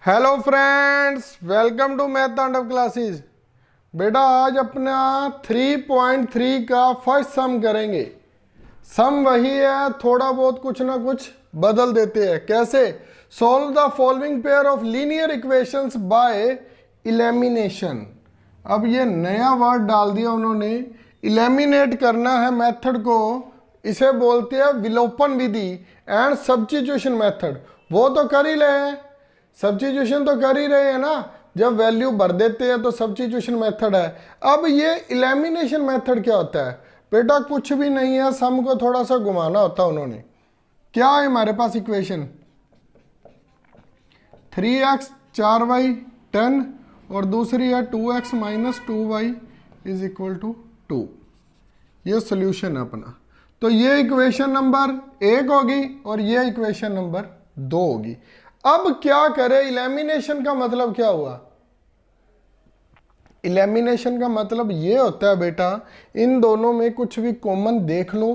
Hello friends, welcome to math Tandav classes. बेटा आज अपना 3.3 का फर्स्ट सम करेंगे। सम वही है, थोड़ा बहुत कुछ ना कुछ बदल देते हैं। कैसे? Solve the following pair of linear equations by elimination. अब ये नया वर्ड डाल दिया उन्होंने, इलेमिनेट करना है मेथड को। इसे बोलते हैं विलोपन विधि एंड सब्स्टिट्यूशन मेथड। वो तो कर ही रहे हैं, सब्स्टिट्यूशन तो कर ही रहे हैं ना, जब वैल्यू भर देते हैं तो सब्स्टिट्यूशन मेथड है। अब ये इलेमिनेशन मेथड क्या होता है? बेटा कुछ भी नहीं है, सम को थोड़ा सा घुमाना होता है उन्होंने। क्या है हमारे पास इक्वेशन? 3x 4y 10 और दूसरी है 2x minus 2y is equal to 2। ये सोल्यूशन है अपना। तो ये इक्वेशन नंबर 1 होगी और ये इक्वेशन नंबर 2 होगी। अब क्या करें? इलेमिनेशन का मतलब क्या हुआ? इलेमिनेशन का मतलब ये होता है बेटा, इन दोनों में कुछ भी कॉमन देख लो।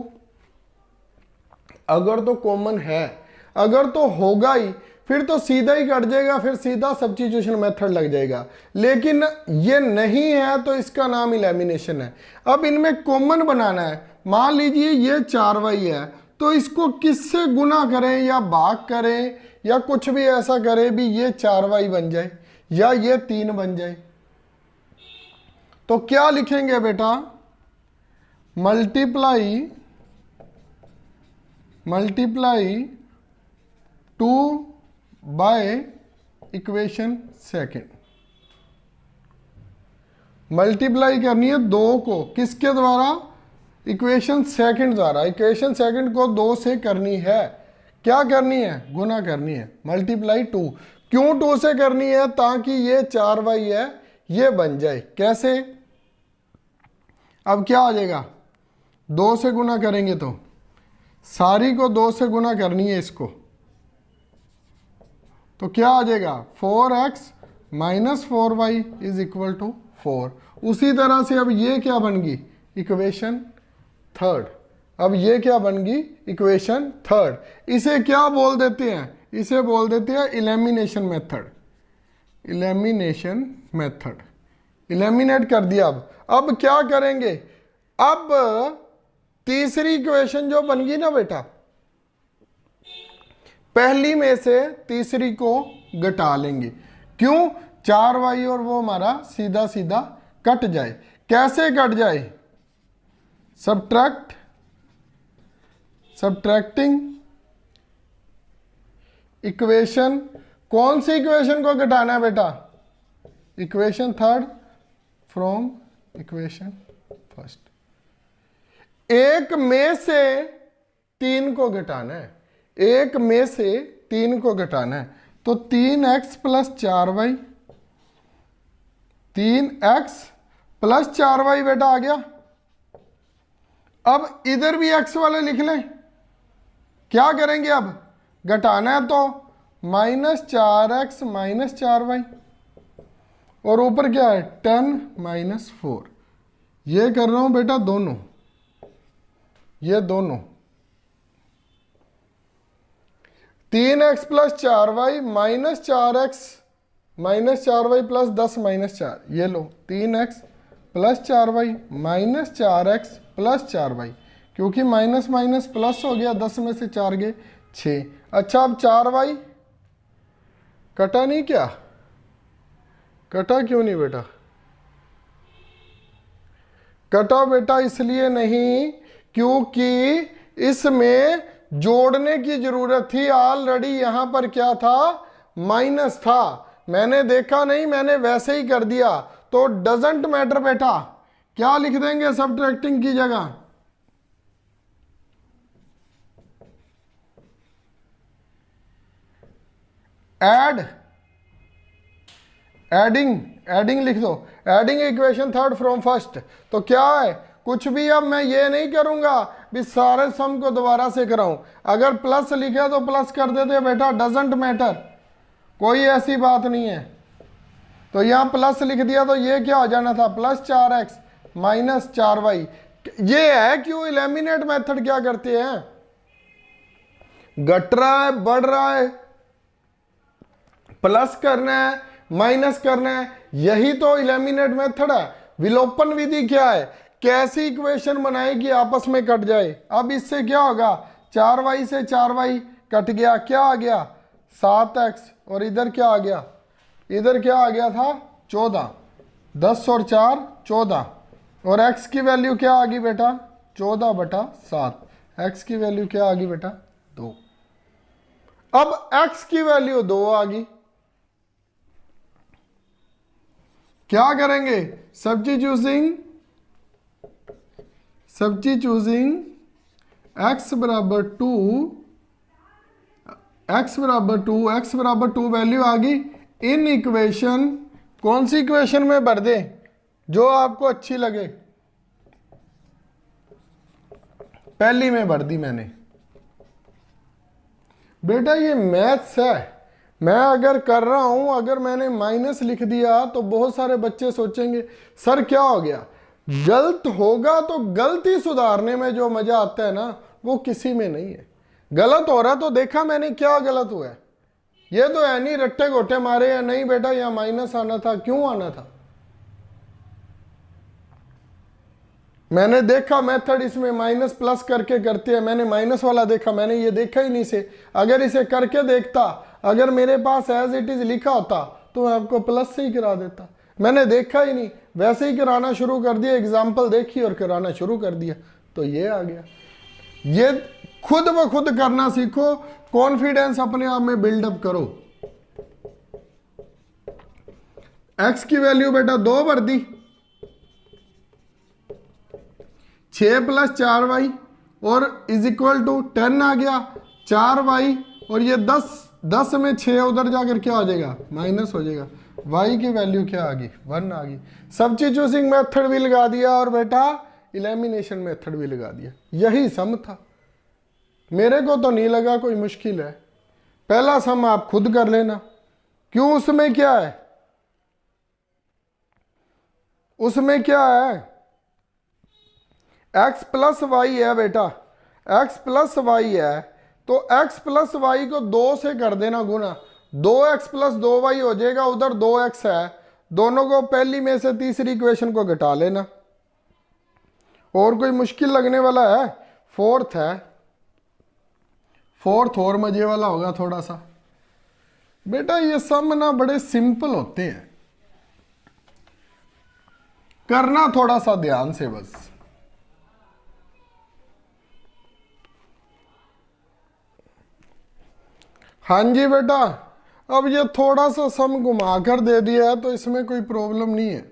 अगर तो कॉमन है, अगर तो होगा ही, फिर तो सीधा ही कट जाएगा, फिर सीधा सब्स्टिट्यूशन मेथड लग जाएगा। लेकिन ये नहीं है तो इसका नाम इलेमिनेशन है। अब इनमें कॉमन बनाना है। मान लीजिए ये 4y है, तो इसको किससे गुना करें या भाग करें या कुछ भी ऐसा करें भी ये 4y बन जाए या ये 3 बन जाए। तो क्या लिखेंगे बेटा? Multiply 2 by equation second. Multiply करनी है 2 को किसके द्वारा? इक्वेशन सेकंड द्वारा। इक्वेशन सेकंड को 2 से करनी है। क्या करनी है? गुना करनी है। मल्टीप्लाई 2। क्यों 2 से करनी है? ताकि ये 4y है ये बन जाए। कैसे? अब क्या आ जाएगा? 2 से गुना करेंगे तो सारी को 2 से गुना करनी है इसको, तो क्या आ जाएगा? 4x minus 4y is equal to 4। उसी तरह से अब ये क्या बन गई? Equation third. अब ये क्या बन गई? Equation third. इसे क्या बोल देते हैं? इसे बोल देते हैं इलेमिनेशन मेथड। इलेमिनेशन मेथड। इलेमिनेट कर दिया। अब क्या करेंगे? अब तीसरी इक्वेशन जो बन गई ना बेटा, पहली में से तीसरी को घटा लेंगे। क्यों? 4y और वो हमारा सीधा सीधा कट जाए। कैसे कट जाए? Subtracting equation. कौन सी इक्वेशन को घटाना है बेटा? Equation third from equation first. एक में से 3 को घटाना है। एक में से 3 को घटाना है, तो 3x plus 4y, 3x plus 4y बेटा आ गया। अब इधर भी x वाले लिख लें। क्या करेंगे? अब घटाना है तो माइनस 4x माइनस 4y और ऊपर क्या है? 10 माइनस 4। ये कर रहा हूं बेटा दोनों, ये दोनों। 3x plus 4y minus 4x minus 4y plus 10 minus 4। ये लो 3x plus 4y minus 4x plus 4y, क्योंकि माइनस माइनस प्लस हो गया, 10 में से 4 गए 6। अच्छा अब 4y कटा नहीं क्या? कटा क्यों नहीं बेटा? कटा बेटा इसलिए नहीं क्योंकि इसमें जोड़ने की जरूरत थी। ऑलरेडी यहां पर क्या था? माइनस था। मैंने देखा नहीं, मैंने वैसे ही कर दिया, तो डजंट मैटर बेटा। क्या लिख देंगे सब्ट्रैक्टिंग की जगह? एडिंग लिख दो। Adding equation third from first. तो क्या है? कुछ भी। अब मैं ये नहीं करूंगा भी सारे सम को दोबारा से कराऊं। अगर प्लस लिखे तो प्लस कर देते बेटा, डजंट मैटर, कोई ऐसी बात नहीं है। तो यहां प्लस लिख दिया तो ये क्या हो जाना था? Plus 4x minus 4y। ये है क्यों इलेमिनेट मेथड क्या करते हैं? घट रहा है, बढ़ रहा है, प्लस करना है माइनस करना है, यही तो एलिमिनेट मेथड है। विलोपन विधि क्या है, कैसी इक्वेशन बनाए कि आपस में कट जाए। अब इससे क्या होगा, 4y से 4y कट गया, क्या आ गया 7x, और इधर क्या आ गया, इधर क्या आ गया था 14, 10 और 4 14, और x की वैल्यू क्या आ गई बेटा 14/7, x की वैल्यू क्या आ गई बेटा 2। अब x की वैल्यू 2 आ गई, क्या करेंगे, सब्स्टिट्यूटिंग x बराबर 2, x बराबर 2 वैल्यू आ गई। इन इक्वेशन, कौन सी इक्वेशन में भर दे जो आपको अच्छी लगे, पहली में भर दी मैंने। बेटा ये मैथ्स है, मैं अगर कर रहा हूं, अगर मैंने माइनस लिख दिया तो बहुत सारे बच्चे सोचेंगे सर क्या हो गया। गलत होगा तो गलती सुधारने में जो मजा आता है ना वो किसी में नहीं है। गलत हो रहा तो देखा मैंने क्या गलत हुआ है, ये तो है नहीं रट्टे गोटे मारे या नहीं बेटा यहाँ माइनस आना था, क्यों आना था। मैंने देखा मेथड इसमें माइनस प्लस करके करते हैं, मैंने माइनस वाला देखा, मैंने ये देखा ही नहीं से। अगर इसे करके देखता, अगर मेरे पास एज इट इज लिखा होता तो मैं आपको प्लस से ही करा देता। मैंने देखा ही नहीं, वैसे ही कराना शुरू कर दिया, एग्जाम्पल देखी और कराना शुरू कर दिया, तो ये आ गया। ये खुद ब खुद करना सीखो, कॉन्फिडेंस अपने आप में बिल्डअप करो। एक्स की वैल्यू बेटा 2 भर दी, 6 + 4y और इज इक्वल टू 10 आ गया, 4y और ये 10 में 6 उधर जाकर क्या हो जाएगा माइनस हो जाएगा। y की वैल्यू क्या आ गई 1 आ गई। सब्स्टिट्यूटिंग मेथड भी लगा दिया और बेटा एलिमिनेशन मेथड भी लगा दिया, यही सम था। मेरे को तो नहीं लगा कोई मुश्किल है, पहला सम आप खुद कर लेना। क्यों, उसमें क्या है, उसमें क्या है, x + y है बेटा, x + y है तो x + y को 2 से कर देना गुना, 2x + 2y हो जाएगा, उधर 2x है, दोनों को पहली में से तीसरी इक्वेशन को घटा लेना। और कोई मुश्किल लगने वाला है, फोर्थ है, फोर्थ और मजे वाला होगा थोड़ा सा। बेटा ये सम ना बड़े सिंपल होते हैं, करना थोड़ा सा ध्यान से बस। हाँ जी बेटा, अब ये थोड़ा सा सम घुमा कर दे दिया है तो इसमें कोई प्रॉब्लम नहीं है।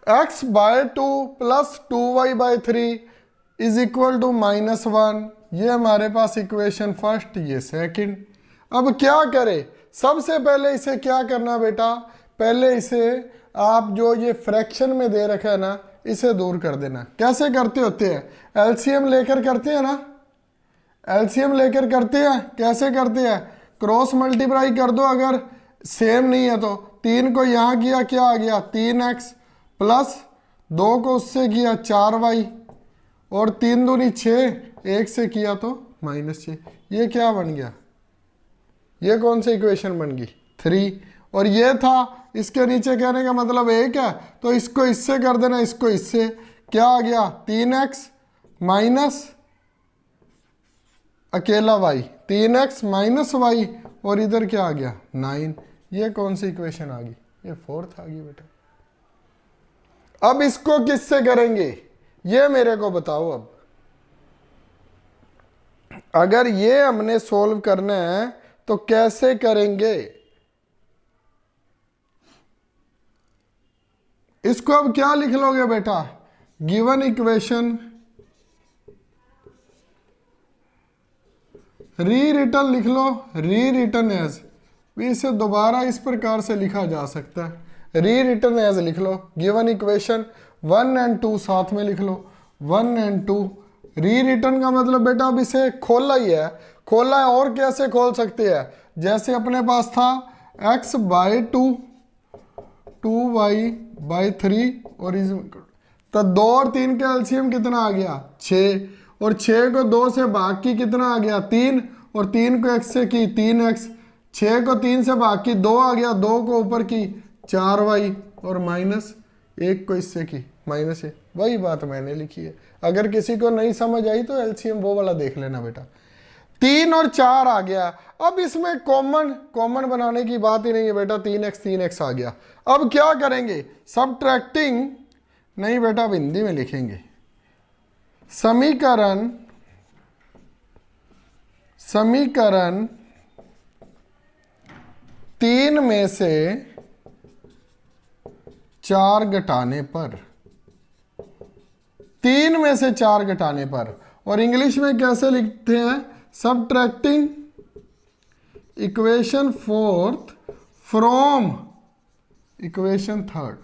x/2 + 2y/3 is equal to -1, ये हमारे पास इक्वेशन फर्स्ट, ये सेकंड। अब क्या करें, सबसे पहले इसे क्या करना बेटा, पहले इसे आप जो ये फ्रैक्शन में दे रखा है ना इसे दूर कर देना। कैसे करते होते हैं, एलसीएम लेकर करते हैं ना, एलसीएम लेकर करते हैं, कैसे करते हैं, क्रॉस मल्टीप्लाई कर दो, अगर सेम नहीं है तो 3 को यहाँ किया क्या आ गया 3x प्लस 2 को उससे किया 4y और 3 दूनी 6, 1 से किया तो -6। ये क्या बन गया, ये कौन सी इक्वेशन बन गई 3। और ये था, इसके नीचे कहने का मतलब 1 है तो इसको इससे कर देना, इसको इससे, क्या आ गया 3x माइनस अकेला y, 3x माइनस y और इधर क्या आ गया 9। ये कौन सी इक्वेशन आ गई, ये फोर्थ आ गई बेटा। अब इसको किससे करेंगे ये मेरे को बताओ। अब अगर ये हमने सोल्व करना है तो कैसे करेंगे, इसको अब क्या लिख लोगे बेटा, गिवन इक्वेशन री रिटर्न लिख लो, री रिटर्न एज, इसे दोबारा इस प्रकार से लिखा जा सकता है, री रिटर्न एज लिख लो। गिवन इक्वेशन 1 और 2 साथ में लिख लो, 1 और 2। री रिटर्न का मतलब बेटा अब इसे खोला ही है, खोला है और कैसे खोल सकते हैं, जैसे अपने पास था x/2 2y/3 और इस तो 2 और 3 का एलसीएम कितना आ गया 6, और 6 को 2 से भाग की कितना आ गया 3, और 3 को x से की 3x, 6 को 3 से भाग की 2 आ गया, 2 को ऊपर की 4y और माइनस 1 को इससे की -1। वही बात मैंने लिखी है। अगर किसी को नहीं समझ आई तो एलसीएम वो वाला देख लेना बेटा। 3 और 4 आ गया। अब इसमें कॉमन बनाने की बात ही नहीं है बेटा, 3x आ गया। अब क्या करेंगे? सबट्रैक्टिंग नहीं बेटा, अब हिंदी में लिखेंगे। समीकरण 3 में से 4 घटाने पर, 3 में से 4 घटाने पर, और इंग्लिश में कैसे लिखते हैं? Subtracting equation 4th from equation 3rd।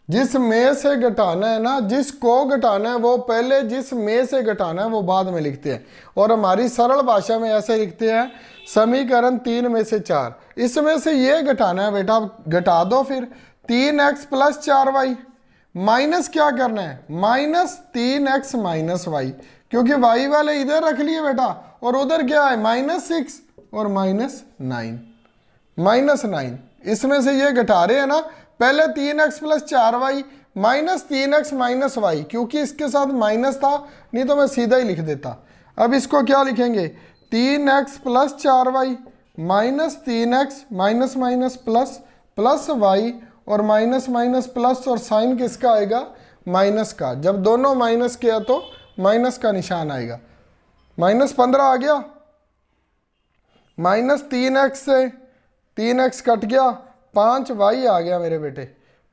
जिस में से घटाना है ना, जिसको घटाना है वो पहले, जिस में से घटाना है वो बाद में लिखते हैं। और हमारी सरल भाषा में ऐसे लिखते हैं, समीकरण 3 में से 4, इसमें से ये घटाना है बेटा, घटा दो फिर। 3x + 4y माइनस क्या करना है? -3x - y, क्योंकि y वाले इधर रख लिए बेटा, और उधर क्या है? -6 और -9। इसमें से ये घटा रहे हैं ना, पहले 3x + 4y -3x - y, क्योंकि इसके साथ माइनस था, नहीं तो मैं सीधा ही लिख देता। अब इसको क्या लिखेंगे? 3x + 4y -3x plus y, और माइनस प्लस, और साइन किसका आएगा? माइनस का। जब दोनों माइनस किया तो माइनस का निशान आएगा। -15 आ गया, -3x से 3x कट गया, 5y आ गया मेरे बेटे,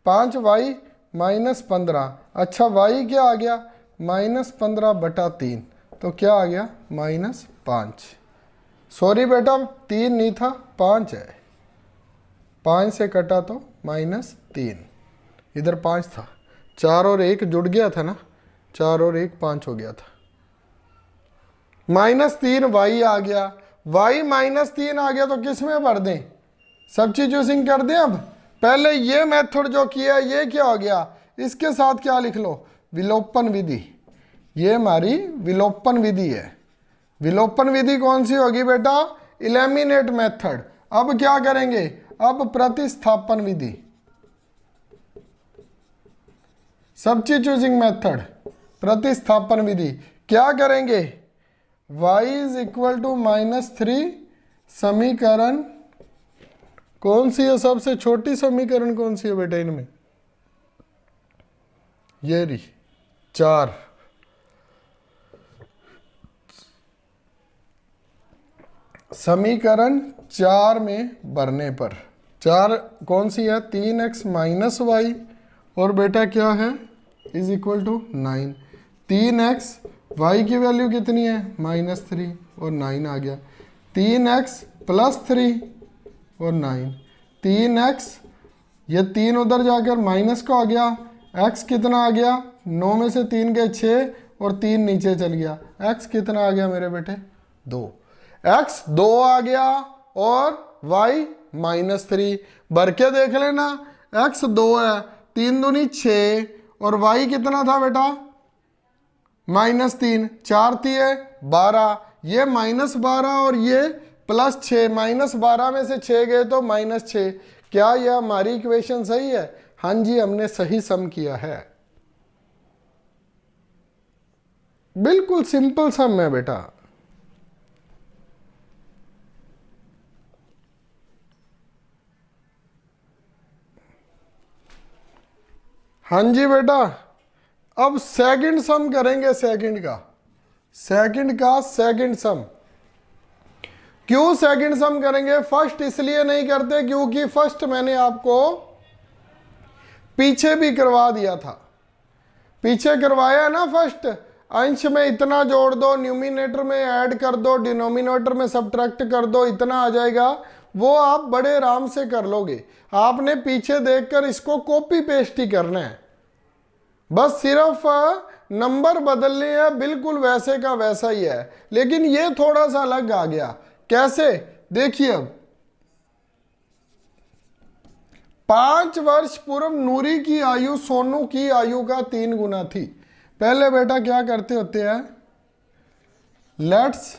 5y -15। अच्छा y क्या आ गया? -15/3, तो क्या आ गया? -5। सॉरी बेटा, 3 नहीं था, 5 है। 5 से कटा तो -3, इधर 5 था, 4 और 1 जुड़ गया था ना, 4 और 1 5 हो गया था। -3y आ गया, y -3 आ गया तो किस में भर दें? सब्स्टिट्यूशन कर दें। अब पहले ये मेथड जो किया है ये क्या हो गया? इसके साथ क्या लिख लो? विलोपन विधि। ये हमारी विलोपन विधि है। विलोपन विधि कौन सी होगी बेटा? Eliminate method. अब क्या करेंगे? अब प्रतिस्थापन विधि, सब्स्टिट्यूशन मेथड, प्रतिस्थापन विधि। क्या करेंगे? y = -3 समीकरण कौन सी है? सबसे छोटी समीकरण कौन सी है बेटा इनमें? ये रही 4। समीकरण 4 में भरने पर 4 कौन सी है? 3x - y, और बेटा क्या है? = 9। 3x, y की वैल्यू कितनी है? -3 और 9 आ गया। 3x + 3 और 9, 3x, ये 3 उधर जाकर माइनस का आ गया, x कितना आ गया? 9 में से 3 गए 6, और 3 नीचे चल गया, x कितना आ गया मेरे बेटे? 2। x 2 आ गया और y -3। भर के देख लेना, x 2 है, 3 दूनी 6, और y कितना था बेटा? -3, 4 3 12, ये -12 और ये +6, -12 में से 6 गए तो -6। क्या यह हमारी इक्वेशन सही है? हाँ जी, हमने सही सम किया है। बिल्कुल सिंपल सम है बेटा। हाँ जी बेटा, अब सेकंड सम करेंगे, सेकंड सम। क्यों सेकंड सम करेंगे? फर्स्ट इसलिए नहीं करते क्योंकि फर्स्ट मैंने आपको पीछे भी करवा दिया था। पीछे करवाया ना फर्स्ट, अंश में इतना जोड़ दो, न्यूमिनेटर में ऐड कर दो, डिनोमिनेटर में सब्ट्रैक्ट कर दो, इतना आ जाएगा। वो आप बड़े आराम से कर लोगे। आपने पीछे देखकर इसको कॉपी पेस्ट ही करना है, बस सिर्फ नंबर बदलने हैं, बिल्कुल वैसे का वैसा ही है। लेकिन ये थोड़ा सा अलग आ गया। कैसे? देखिए, अब 5 वर्ष पूर्व नूरी की आयु सोनू की आयु का 3 गुना थी। पहले बेटा क्या करते होते हैं? लेट्स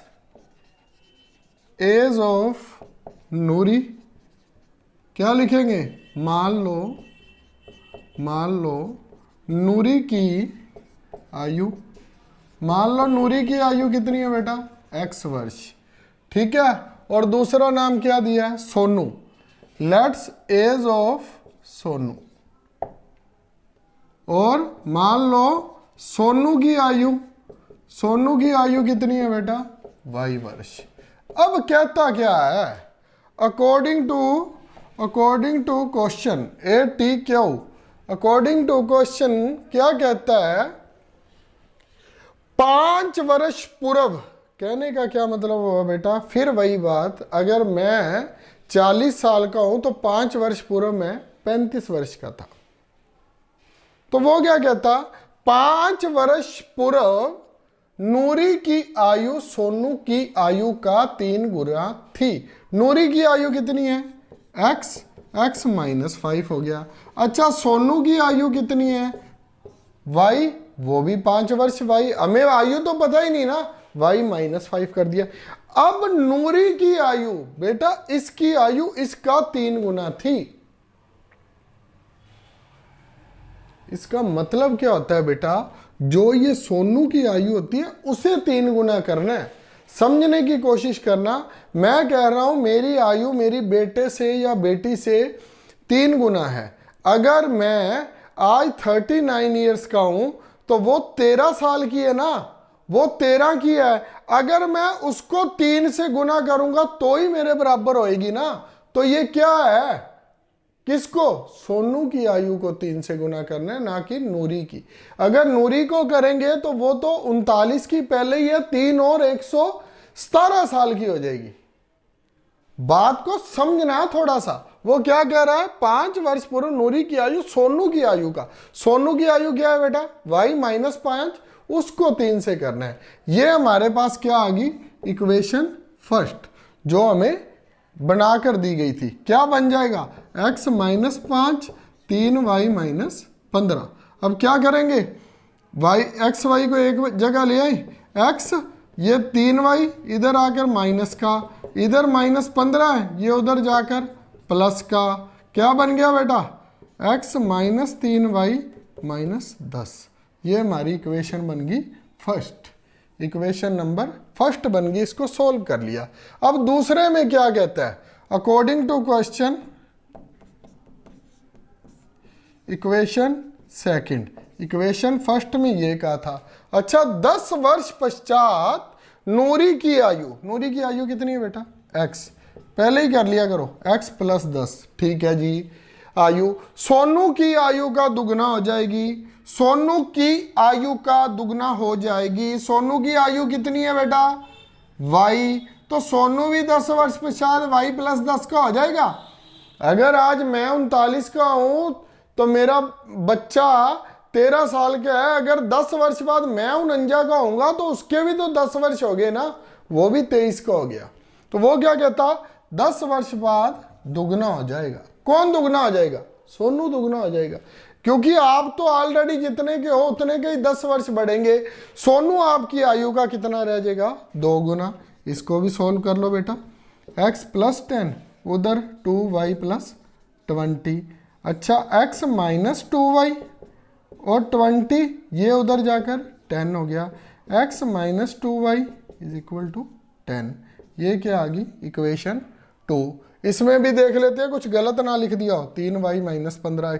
एज ऑफ नूरी, क्या लिखेंगे, मान लो नूरी की आयु, मान लो नूरी की आयु कितनी है बेटा, x वर्ष, ठीक है। और दूसरा नाम क्या दिया है, Sonu, let's age of Sonu. और मान लो सोनू की आयु कितनी है बेटा, y वर्ष। अब कहता क्या है, according to question ATQ, according to question क्या कहता है, 5 वर्ष पूर्व, कहने का क्या मतलब हुआ बेटा, फिर वही बात, अगर मैं 40 साल का हूं तो 5 वर्ष पूर्व मैं 35 वर्ष का था। तो वो क्या कहता, 5 वर्ष पूर्व नूरी की आयु सोनू की आयु का 3 गुना थी। नूरी की आयु कितनी है, x -5 हो गया। अच्छा सोनू की आयु कितनी है, y, वो भी 5 वर्ष, y, हमें आयु तो पता ही नहीं ना, y -5 कर दिया। अब नूरी की आयु बेटा, इसकी आयु इसका 3 गुना थी। इसका मतलब क्या होता है बेटा, जो ये सोनू की आयु होती है उसे 3 गुना करना है। समझने की कोशिश करना, मैं कह रहा हूं मेरी आयु मेरी बेटे से या बेटी से 3 गुना है। अगर मैं आज 39 ईयर्स का हूं तो वो 13 साल की है ना, वो 13 की है। अगर मैं उसको 3 से गुना करूंगा तो ही मेरे बराबर होएगी ना। तो ये क्या है, किसको, सोनू की आयु को 3 से गुना करना है, ना कि नूरी की। अगर नूरी को करेंगे तो वो तो 39 की पहले ही है, 3 और 117 साल की हो जाएगी। बात को समझना थोड़ा सा। वो क्या कह रहा है, 5 वर्ष पूर्व नूरी की आयु सोनू की आयु का, सोनू की आयु क्या है बेटा, y -5, उसको 3 से करना है। ये हमारे पास क्या आ गई, इक्वेशन फर्स्ट, जो हमें बनाकर दी गई थी। क्या बन जाएगा, x -5 3y -15। अब क्या करेंगे, x y को एक जगह ले आए, x ये 3y इधर आकर माइनस का, इधर -15 है, ये उधर जाकर प्लस का, क्या बन गया बेटा, x -3y -10। ये हमारी इक्वेशन बन गई फर्स्ट, इक्वेशन नंबर फर्स्ट बन गई। इसको सोल्व कर लिया। अब दूसरे में क्या कहता है, according to question equation second, equation first में ये कहा था। अच्छा 10 वर्ष पश्चात नूरी की आयु कितनी है बेटा, x, पहले ही कर लिया करो, x + 10, ठीक है जी। आयु सोनू की आयु का दुगना हो जाएगी, सोनू की आयु का दुगना हो जाएगी। सोनू की आयु कितनी है बेटा, y, तो सोनू भी 10 वर्ष पश्चात y + 10 का हो जाएगा। अगर आज मैं 39 का हूं तो मेरा बच्चा 13 साल का है, अगर 10 वर्ष बाद मैं 49 का होऊंगा तो उसके भी तो 10 वर्ष हो गए ना, वो भी 23 का हो गया। तो वो क्या कहता, 10 वर्ष बाद दुगना हो जाएगा। कौन दुगना हो जाएगा, सोनू दुगना हो जाएगा, क्योंकि आप तो ऑलरेडी जितने के हो उतने के ही 10 वर्ष बढ़ेंगे। सोनू आपकी आयु का कितना रह जाएगा, 2 गुना। इसको भी सोल्व कर लो बेटा, x + 10 उधर 2y + 20। अच्छा x -2y और 20 ये उधर जाकर 10 हो गया, x -2y = 10। ये क्या आ गई, इक्वेशन 2। इसमें भी देख लेते हैं कुछ गलत ना लिख दिया हो, 3y -15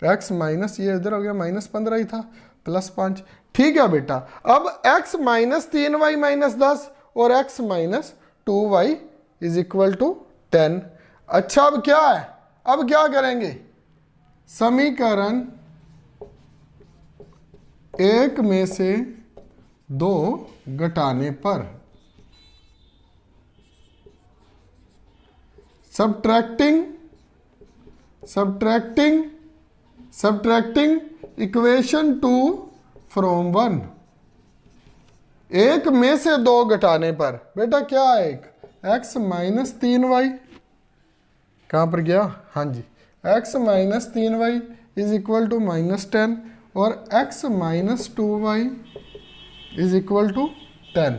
x माइनस ये इधर हो गया -15 ही था, +5, ठीक है बेटा। अब x -3y -10 और x -2y = 10। अच्छा अब क्या है, अब क्या करेंगे, समीकरण 1 में से 2 घटाने पर subtracting इक्वेशन 2 फ्रॉम 1। 1 में से 2 घटाने पर बेटा क्या है, x -3y, कहां पर गया, हाँ जी, x -3y = -10 और x -2y = 10।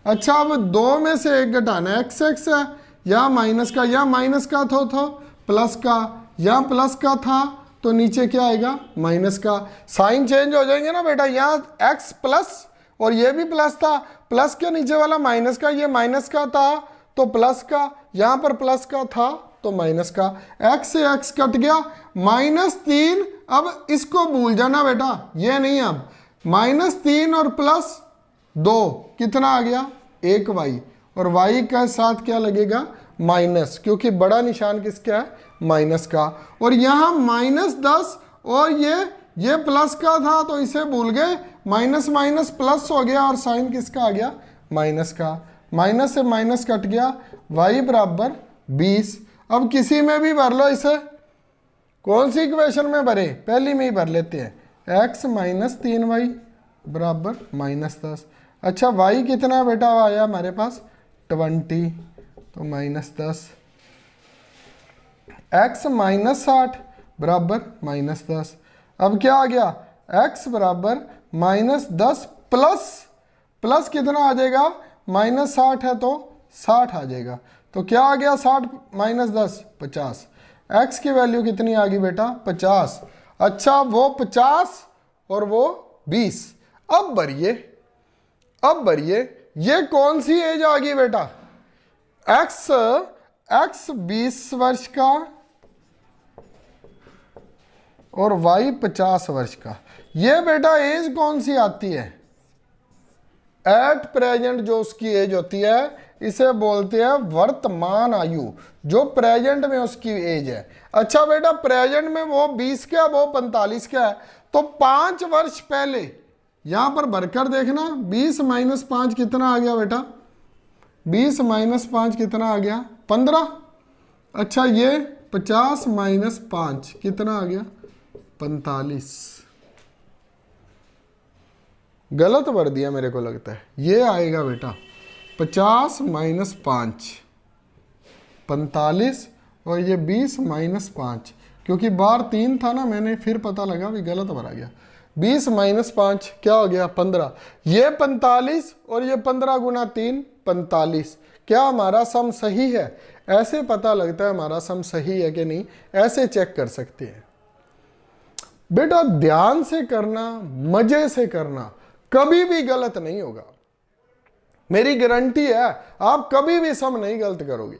अच्छा अब 2 में से 1 घटाना है, एक्स एक्स है, या माइनस का, या माइनस का था प्लस का, या प्लस का था तो नीचे क्या आएगा माइनस का। साइन चेंज हो जाएंगे ना बेटा, यहाँ एक्स प्लस और ये भी प्लस था, प्लस के नीचे वाला माइनस का, ये माइनस का था तो प्लस का, यहाँ पर प्लस का था तो माइनस का, एक्स से एक्स कट गया, -3। अब इसको भूल जाना बेटा, ये नहीं, अब -3 और +2 कितना आ गया 1y, और y का साथ क्या लगेगा माइनस, क्योंकि बड़ा निशान किसका है माइनस का। और यहाँ -10 और ये प्लस का था तो इसे भूल गए, माइनस माइनस प्लस हो गया और साइन किसका आ गया माइनस का, माइनस से माइनस कट गया, y बराबर 20। अब किसी में भी भर लो इसे, कौन सी इक्वेशन में भरे, पहली में ही भर लेते हैं, x - 3y बराबर -10। अच्छा y कितना बेटा आया हमारे पास 20 तो -10, x -60 बराबर -10। अब क्या आ गया x बराबर -10 प्लस कितना आ जाएगा -60 है तो 60 आ जाएगा, तो क्या आ गया 60 - 10 50। x की वैल्यू कितनी आ गई बेटा 50। अच्छा वो 50 और वो 20। अब भरिए ये कौन सी एज आ गई बेटा, x 20 वर्ष का और y 50 वर्ष का। ये बेटा एज कौन सी आती है, एट प्रेजेंट जो उसकी एज होती है इसे बोलते हैं वर्तमान आयु, जो प्रेजेंट में उसकी एज है। अच्छा बेटा प्रेजेंट में वो 20 का वो 45 का है, तो 5 वर्ष पहले यहां पर भरकर देखना, 20 - 5 कितना आ गया बेटा, 20 - 5 कितना आ गया 15। अच्छा ये 50 - 5 कितना आ गया 45। गलत भर दिया मेरे को लगता है, ये आएगा बेटा 50 - 5 45 और ये 20 - 5, क्योंकि बार 3 था ना, मैंने फिर पता लगा भी गलत भरा गया। 20 - 5 क्या हो गया 15, ये 45 और ये 15 गुना 3 45। क्या हमारा सम सही है, ऐसे पता लगता है हमारा सम सही है कि नहीं, ऐसे चेक कर सकते हैं बेटा। ध्यान से करना, मजे से करना, कभी भी गलत नहीं होगा, मेरी गारंटी है। आप कभी भी सम नहीं गलत करोगे,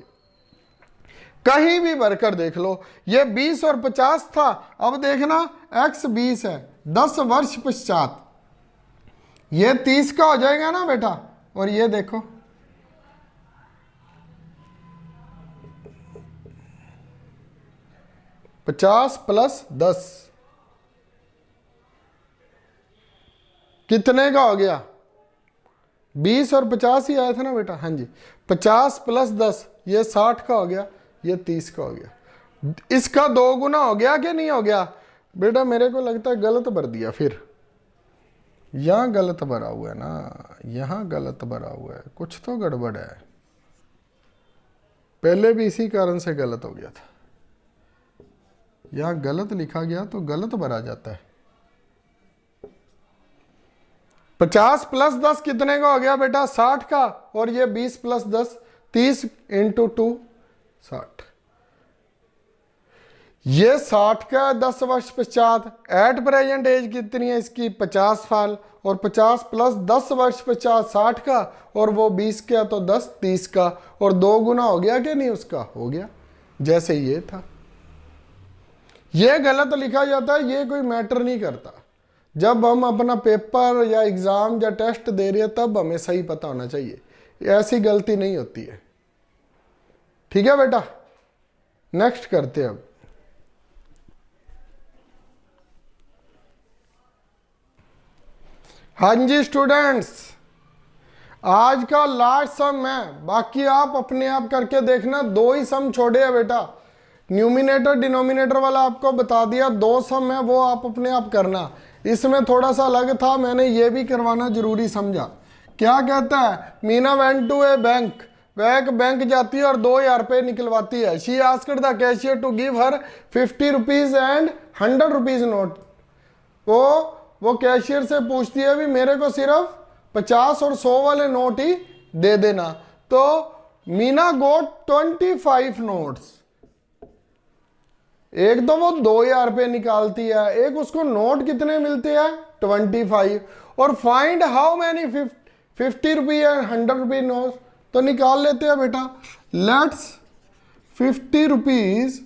कहीं भी भरकर देख लो। ये 20 और 50 था, अब देखना x 20 है, 10 वर्ष पश्चात ये 30 का हो जाएगा ना बेटा। और ये देखो 50 + 10 कितने का हो गया 20 और 50 ही आया था ना बेटा, हाँ जी। 50 + 10 ये 60 का हो गया, ये 30 का हो गया। इसका 2 गुना हो गया कि नहीं हो गया बेटा, मेरे को लगता है गलत भर दिया। फिर यहां गलत भरा हुआ है ना, यहां गलत भरा हुआ है, कुछ तो गड़बड़ है। पहले भी इसी कारण से गलत हो गया था, यहां गलत लिखा गया तो गलत भरा जाता है। 50 + 10 कितने का हो गया बेटा 60 का, और ये 20 + 10 30 × 2 60। ये 60 का 10 वर्ष पश्चात, एट प्रेजेंट एज कितनी है इसकी 50 साल, और 50 + 10 वर्ष पश्चात 60 का, और वो 20 का तो 10 30 का, और 2 गुना हो गया कि नहीं उसका, हो गया जैसे ये था। ये गलत लिखा जाता है, ये कोई मैटर नहीं करता। जब हम अपना पेपर या एग्जाम या टेस्ट दे रहे हैं तब हमें सही पता होना चाहिए, ऐसी गलती नहीं होती है। ठीक है बेटा, नेक्स्ट करते हैं अब। हाँ जी स्टूडेंट्स, आज का लास्ट सम है, बाकी आप अपने आप करके देखना। 2 ही सम छोड़े हैं बेटा, न्यूमिनेटर डिनोमिनेटर वाला आपको बता दिया, 2 सम है वो आप अपने आप करना। इसमें थोड़ा सा अलग था, मैंने ये भी करवाना जरूरी समझा। क्या कहता है, Meena went to a bank, वह एक बैंक जाती है और 2000 रुपये निकलवाती है। She asked the cashier to give her 50 rupees and 100 rupees note. वो कैशियर से पूछती है भी मेरे को सिर्फ 50 और 100 वाले नोट ही दे देना। तो मीना गोट 25 नोट्स। एक तो वो 2000 रुपये निकालती है, एक उसको नोट कितने मिलते हैं 25। और find how many 50 rupee and 100 rupee note. तो निकाल लेते हैं बेटा। Let's 50 rupees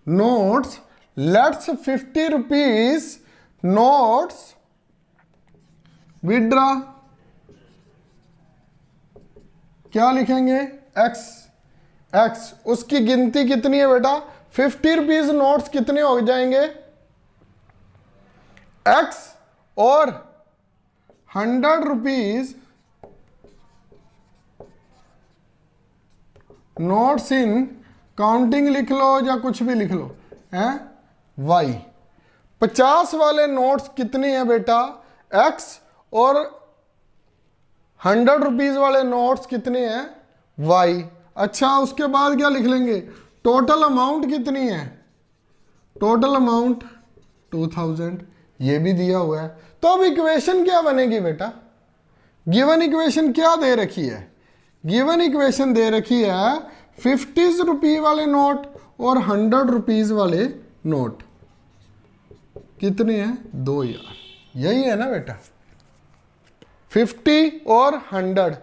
notes, let's 50 rupees notes withdraw. क्या लिखेंगे एक्स। एक्स उसकी गिनती कितनी है बेटा 50 रुपीज नोट्स कितने हो जाएंगे एक्स, और 100 रुपीज नोट्स इन काउंटिंग लिख लो या कुछ भी लिख लो है वाई। 50 वाले नोट्स कितने हैं बेटा एक्स, और 100 रुपीज वाले नोट्स कितने हैं वाई। अच्छा उसके बाद क्या लिख लेंगे टोटल अमाउंट कितनी है, टोटल अमाउंट 2000, ये भी दिया हुआ है। तो अब इक्वेशन क्या बनेगी बेटा, गिवन इक्वेशन क्या दे रखी है, गिवन इक्वेशन दे रखी है 50 रुपये वाले नोट और 100 रुपीज वाले नोट कितने हैं 2000, यही है ना बेटा 50 और 100।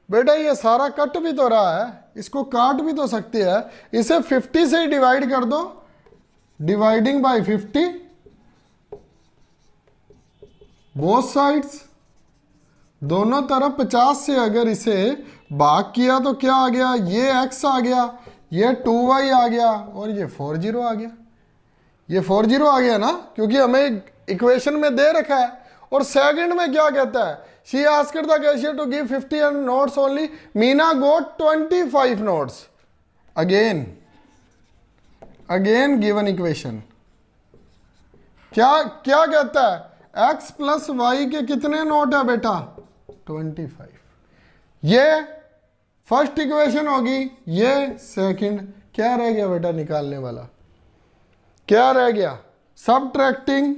बेटा ये सारा कट भी तो रहा है, इसको काट भी तो सकते हैं, इसे 50 से ही डिवाइड कर दो, डिवाइडिंग बाय 50 बोथ साइड्स, दोनों तरफ 50 से अगर इसे भाग किया तो क्या आ गया, ये x आ गया, ये 2y आ गया और ये 40 आ गया। ये 40 आ गया ना, क्योंकि हमें इक्वेशन में दे रखा है। और सेकंड में क्या कहता है, she asked the cashier to give 50 notes only, Meena got 25 notes. Again given equation क्या क्या कहता है, x प्लस वाई के कितने नोट है बेटा 25। ये फर्स्ट इक्वेशन होगी, ये सेकंड। क्या रह गया बेटा निकालने वाला, क्या रह गया, subtracting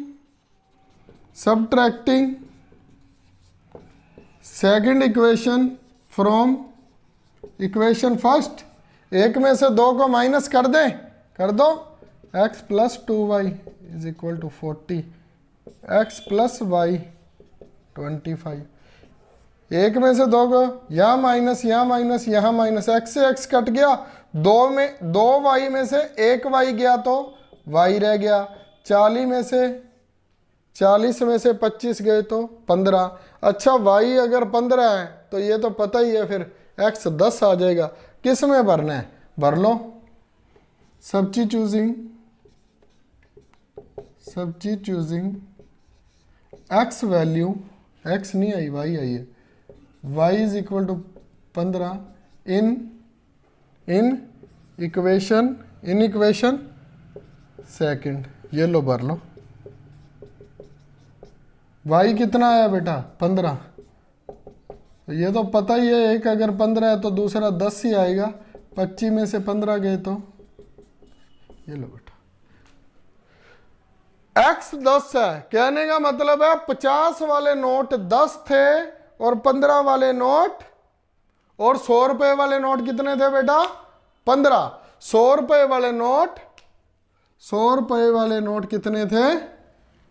second equation from equation first. एक में से दो को माइनस कर दें, कर दो, x plus 2y is equal to 40, x plus y 25। एक में से दो को यहाँ माइनस यहाँ माइनस यहाँ माइनस, x से x कट गया, दो y में से एक y गया तो y रह गया, 40 में से 25 गए तो 15। अच्छा y अगर 15 है तो ये तो पता ही है, फिर x 10 आ जाएगा। किस में भरना है भर लो, सब्स्टिट्यूटिंग x वैल्यू, x नहीं आई y आई है, y is equal to 15 in equation second. ये लो भर लो, y कितना आया बेटा 15, ये तो पता ही है, एक अगर 15 है तो दूसरा 10 ही आएगा, 25 में से 15 गए तो ये लो बेटा x 10 है। कहने का मतलब है 50 वाले नोट 10 थे और 15 वाले नोट, और 100 रुपए वाले नोट कितने थे बेटा 15। 100 रुपए वाले नोट कितने थे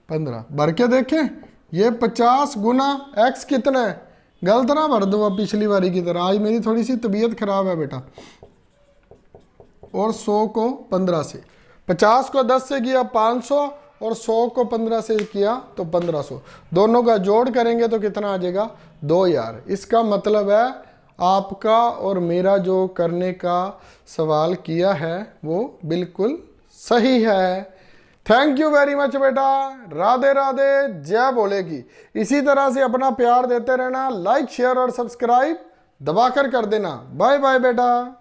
15। भर के देखें, ये 50 गुना x कितना है, गलत ना भर दो पिछली बारी की तरह, आज मेरी थोड़ी सी तबीयत खराब है बेटा। और 100 को 15 से, 50 को 10 से किया 500 और 100 को 15 से किया तो 1500, दोनों का जोड़ करेंगे तो कितना आ जाएगा 2000। इसका मतलब है आपका और मेरा जो करने का सवाल किया है वो बिल्कुल सही है। थैंक यू वेरी मच बेटा, राधे राधे, जय बोले की। इसी तरह से अपना प्यार देते रहना, लाइक शेयर और सब्सक्राइब दबाकर कर देना। बाय बाय बेटा।